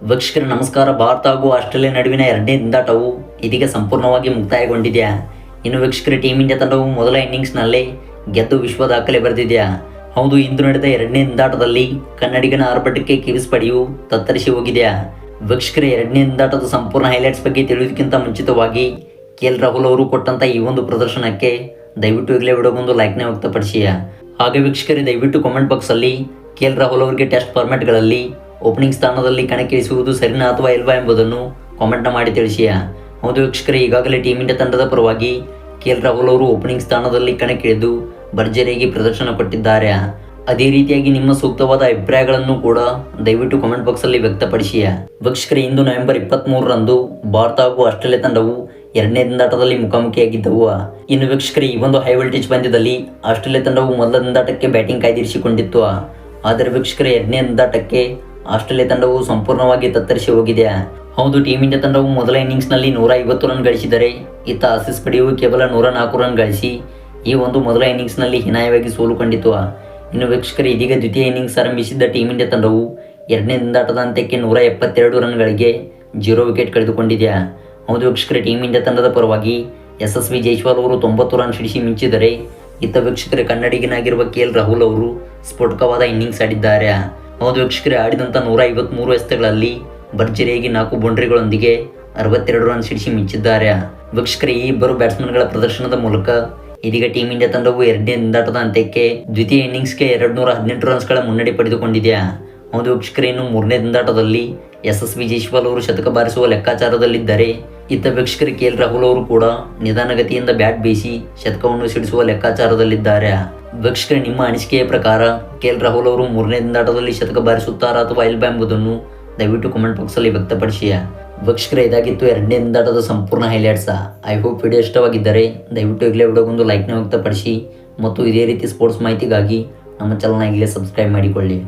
ವೀಕ್ಷಕರೇ ನಮಸ್ಕಾರ. ಭಾರತ ಹಾಗೂ ಆಸ್ಟ್ರೇಲಿಯಾ ನಡುವಿನ ಎರಡನೇ ದಿಂದಾಟವು ಇದೀಗ ಸಂಪೂರ್ಣವಾಗಿ ಮುಕ್ತಾಯಗೊಂಡಿದೆಯಾ? ಇನ್ನು ವೀಕ್ಷಕರೇ, ಟೀಮ್ ಇಂಡಿಯಾ ತಂಡವು ಮೊದಲ ಇನ್ನಿಂಗ್ಸ್ನಲ್ಲೇ ಗೆದ್ದು ವಿಶ್ವ ದಾಖಲೆ ಬರೆದಿದೆಯಾ? ಹೌದು, ಇಂದು ನಡೆದ ಎರಡನೇ ದಿಂದಾಟದಲ್ಲಿ ಕನ್ನಡಿಗನ ಆರ್ಭಟಕ್ಕೆ ಕಿವಿಸ್ ಪಡೆಯು ತತ್ತರಿಸಿ ಹೋಗಿದೆಯಾ? ವೀಕ್ಷಕರೇ, ಎರಡನೇ ದಿಂದಾಟದ ಸಂಪೂರ್ಣ ಹೈಲೈಟ್ಸ್ ಬಗ್ಗೆ ತಿಳಿಯೋದಕ್ಕಿಂತ ಮುಂಚಿತವಾಗಿ KL ರಾಹುಲ್ ಅವರು ಕೊಟ್ಟಂತ ಈ ಒಂದು ಪ್ರದರ್ಶನಕ್ಕೆ ದಯವಿಟ್ಟು ಈಗಲೇ ವಿಡಿಯೋಗೊಂದು ಲೈಕ್ನ ವ್ಯಕ್ತಪಡಿಸಿ. ಹಾಗೆ ವೀಕ್ಷಕರೇ, ದಯವಿಟ್ಟು ಕಾಮೆಂಟ್ ಬಾಕ್ಸಲ್ಲಿ KL ರಾಹುಲ್ ಅವರಿಗೆ ಟೆಸ್ಟ್ ಫಾರ್ಮ್ಯಾಟ್ಗಳಲ್ಲಿ ಓಪನಿಂಗ್ ಸ್ಥಾನದಲ್ಲಿ ಕಣಕ್ಕಿಳಿಸುವುದು ಸರಿನಾ ಅಥವಾ ಇಲ್ವಾ ಎಂಬುದನ್ನು ಕಾಮೆಂಟ್ನ ಮಾಡಿ ತಿಳಿಸಿ. ಹೌದು ವೀಕ್ಷಕರೇ, ಈಗಾಗಲೇ ಟೀಮ್ ಇಂಡಿಯಾ ತಂಡದ ಪರವಾಗಿ KL ರಾಹುಲ್ ಅವರು ಓಪನಿಂಗ್ ಸ್ಥಾನದಲ್ಲಿ ಕಣಕ್ಕಿಳಿದು ಭರ್ಜರಿಯಾಗಿ ಪ್ರದರ್ಶನ ಕೊಟ್ಟಿದ್ದಾರೆ. ಅದೇ ರೀತಿಯಾಗಿ ನಿಮ್ಮ ಸೂಕ್ತವಾದ ಅಭಿಪ್ರಾಯಗಳನ್ನು ಕೂಡ ದಯವಿಟ್ಟು ಕಾಮೆಂಟ್ ಬಾಕ್ಸಲ್ಲಿ ವ್ಯಕ್ತಪಡಿಸಿ. ವೀಕ್ಷಕರೇ, ಇಂದು ನವೆಂಬರ್ 23ರಂದು ಭಾರತ ಹಾಗೂ ಆಸ್ಟ್ರೇಲಿಯಾ ತಂಡವು ಎರಡನೇ ದಿಂದಾಟದಲ್ಲಿ ಮುಖಾಮುಖಿಯಾಗಿದ್ದವು. ಇನ್ನು ವೀಕ್ಷಕರೇ, ಈ ಒಂದು ಹೈ ವೋಲ್ಟೇಜ್ ಪಂದ್ಯದಲ್ಲಿ ಆಸ್ಟ್ರೇಲಿಯಾ ತಂಡವು ಮೊದಲ ದಿಂದಾಟಕ್ಕೆ ಬ್ಯಾಟಿಂಗ್ ಕಾಯ್ದಿರಿಸಿಕೊಂಡಿತ್ತು. ಆದರೆ ವೀಕ್ಷಕರೇ, ಎರಡನೇ ದಿಂದಾಟಕ್ಕೆ ಆಸ್ಟ್ರೇಲಿಯಾ ತಂಡವು ಸಂಪೂರ್ಣವಾಗಿ ತತ್ತರಿಸಿ ಹೋಗಿದೆ. ಹೌದು, ಟೀಮ್ ಇಂಡಿಯಾ ತಂಡವು ಮೊದಲ ಇನ್ನಿಂಗ್ಸ್ನಲ್ಲಿ 150 ರನ್ ಗಳಿಸಿದರೆ ಇತ್ತ ಆಸೀಸ್ ಪಡೆಯುವ ಕೇವಲ 104 ರನ್ ಗಳಿಸಿ ಈ ಒಂದು ಮೊದಲ ಇನ್ನಿಂಗ್ಸ್ನಲ್ಲಿ ಹೀನಾಯವಾಗಿ ಸೋಲುಕೊಂಡಿತು. ಇನ್ನು ವೀಕ್ಷಕರೇ, ಇದೀಗ ದ್ವಿತೀಯ ಇನ್ನಿಂಗ್ಸ್ ಆರಂಭಿಸಿದ್ದ ಟೀಮ್ ಇಂಡಿಯಾ ತಂಡವು ಎರಡನೇ ದಿಂದಾಟದ ಅಂತ್ಯಕ್ಕೆ 172 ರನ್ಗಳಿಗೆ 0 ವಿಕೆಟ್ ಕಳೆದುಕೊಂಡಿದೆ. ಹೌದು ವೀಕ್ಷಕರೇ, ಟೀಮ್ ಇಂಡಿಯಾ ತಂಡದ ಪರವಾಗಿ SSV ಜೈಸ್ವಾಲ್ ಅವರು 90 ರನ್ ಸಿಡಿಸಿ ಮಿಂಚಿದರೆ ಇತ್ತ ವೀಕ್ಷಕರೇ, ಕನ್ನಡಿಗನಾಗಿರುವ KL ರಾಹುಲ್ ಅವರು ಸ್ಫೋಟಕವಾದ ಇನ್ನಿಂಗ್ಸ್ ಆಡಿದ್ದಾರೆ. ಹೌದು ವೀಕ್ಷಕರೇ, ಆಡಿದಂಥ 153 ಎಸೆತಗಳಲ್ಲಿ ಭರ್ಜರಿಯಾಗಿ 4 ಬೌಂಡ್ರಿಗಳೊಂದಿಗೆ 62 ರನ್ ಸಿಡಿಸಿ ಮಿಂಚಿದ್ದಾರೆ. ವೀಕ್ಷಕರೇ, ಈ ಇಬ್ಬರು ಬ್ಯಾಟ್ಸ್ಮನ್ಗಳ ಪ್ರದರ್ಶನದ ಮೂಲಕ ಇದೀಗ ಟೀಮ್ ಇಂಡಿಯಾ ತಂಡವು ಎರಡನೇ ದಿಂದಾಟದ ಅಂತ್ಯಕ್ಕೆ ದ್ವಿತೀಯ ಇನ್ನಿಂಗ್ಸ್ಗೆ 218 ರನ್ಸ್ಗಳ ಮುನ್ನಡೆ ಪಡೆದುಕೊಂಡಿದೆ. ಹೌದು ವೀಕ್ಷಕರೇ, ಇನ್ನು ಮೂರನೇ ದಿಂದಾಟದಲ್ಲಿ SSV ಜೈಸ್ವಾಲ್ ಅವರು ಶತಕ ಬಾರಿಸುವ ಲೆಕ್ಕಾಚಾರದಲ್ಲಿದ್ದರೆ ಇತ್ತ ವೀಕ್ಷಕರೇ, KL ರಾಹುಲ್ ಅವರು ಕೂಡ ನಿಧಾನಗತಿಯಿಂದ ಬ್ಯಾಟ್ ಬೀಸಿ ಶತಕವನ್ನು ಸಿಡಿಸುವ ಲೆಕ್ಕಾಚಾರದಲ್ಲಿದ್ದಾರೆ. ವೀಕ್ಷಕರೇ, ನಿಮ್ಮ ಅನಿಸಿಕೆಯ ಪ್ರಕಾರ KL ರಾಹುಲ್ ಅವರು ಮೂರನೇ ದಿಂದಾಟದಲ್ಲಿ ಶತಕ ಬಾರಿಸುತ್ತಾರಾ ಅಥವಾ ಇಲ್ವಾ ಎಂಬುದನ್ನು ದಯವಿಟ್ಟು ಕಾಮೆಂಟ್ ಬಾಕ್ಸಲ್ಲಿ ವ್ಯಕ್ತಪಡಿಸಿ. ವೀಕ್ಷಕರೇ, ಇದಾಗಿತ್ತು ಎರಡನೇ ದಿಂದಾಟದ ಸಂಪೂರ್ಣ ಹೈಲೈಟ್ಸ್. ಐ ಹೋಪ್ ವಿಡಿಯೋ ಇಷ್ಟವಾಗಿದ್ದರೆ ದಯವಿಟ್ಟು ಈಗಲೇ ವಿಡಿಯೋಗೊಂದು ಲೈಕ್ನ ವ್ಯಕ್ತಪಡಿಸಿ ಮತ್ತು ಇದೇ ರೀತಿ ಸ್ಪೋರ್ಟ್ಸ್ ಮಾಹಿತಿಗಾಗಿ ನಮ್ಮ ಚಾನಲ್ನ ಈಗಲೇ ಸಬ್ಸ್ಕ್ರೈಬ್ ಮಾಡಿಕೊಳ್ಳಿ.